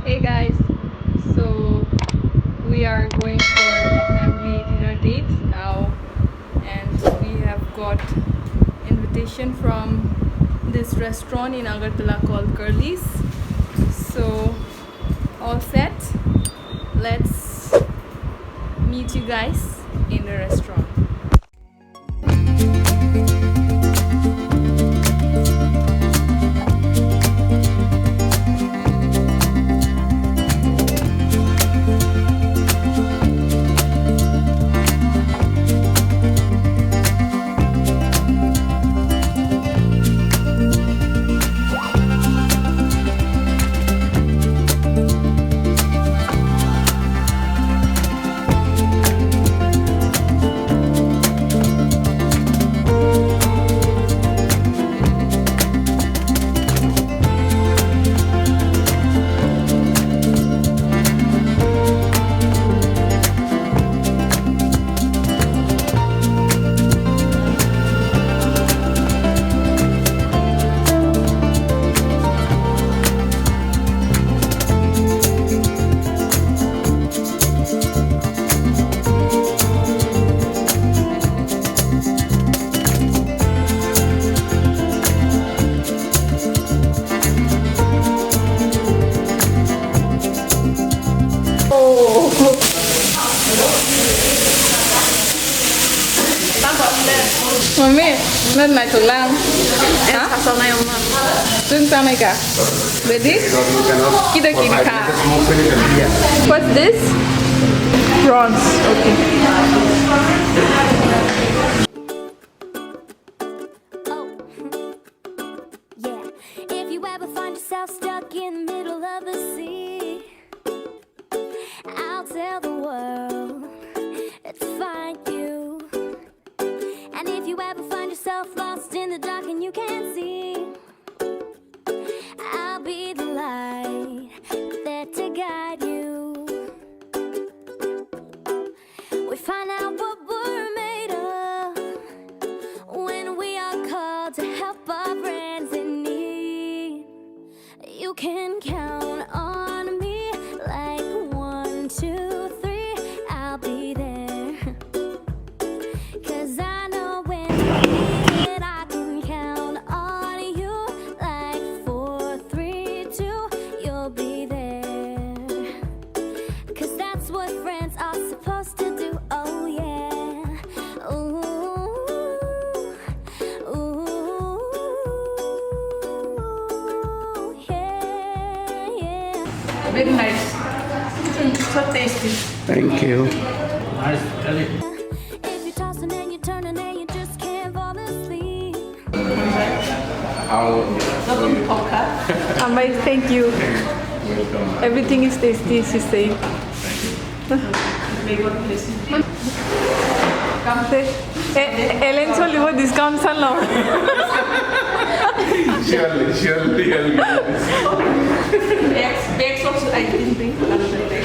Hey guys, so we are going for family dinner date now, and we have got invitation from this restaurant in Agartala called Curlies. So all set, let's meet you guys in the restaurant. Mami, lên lại thử làm. Hả? Sau này ông Dun sa mai ka. Ready? Kita kini ka. What's this? Prawns. Okay. Yeah. If you ever find yourself stuck in the middle of the sea, I'll tell the world to find you. And if you ever find yourself lost in the dark and you can't see, I'll be the light there to guide you. We find out what we're made of when we are called to help our friends in need. You can count on me like 1, 2, 3, I'll be there. 'Cause I know when you need it, I can count on you like 4, 3, 2, you'll be there. 'Cause that's what friends are supposed to do, oh yeah. Ooh, ooh, yeah, yeah. Very nice. So tasty. Thank you. If you're tossing and you're turning and you just can't fall asleep, Amai, thank you. Everything is tasty, she said. Ellen told you what discounts are low. Surely I'll give this. Bags also I didn't bring another bag.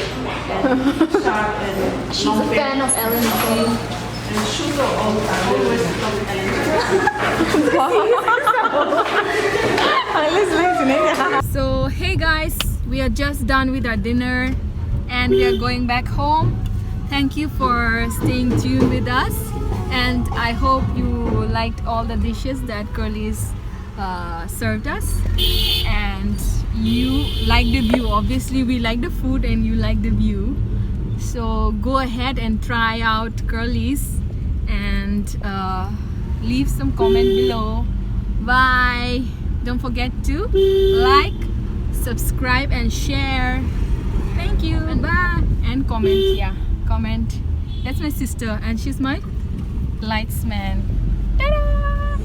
And sharp and she's a fan of Ellen too. and sugar all the time. Always from Ellen. So hey guys, we are just done with our dinner and we are going back home. Thank you for staying tuned with us, and I hope you liked all the dishes that Curlies served us, and you like the view. Obviously we like the food and you like the view, so go ahead and try out Curlies and leave some comment below. Bye. Don't forget to like, subscribe and share. Thank you. Bye. And comment. Yeah, comment. That's my sister and she's my lights man. Ta-da!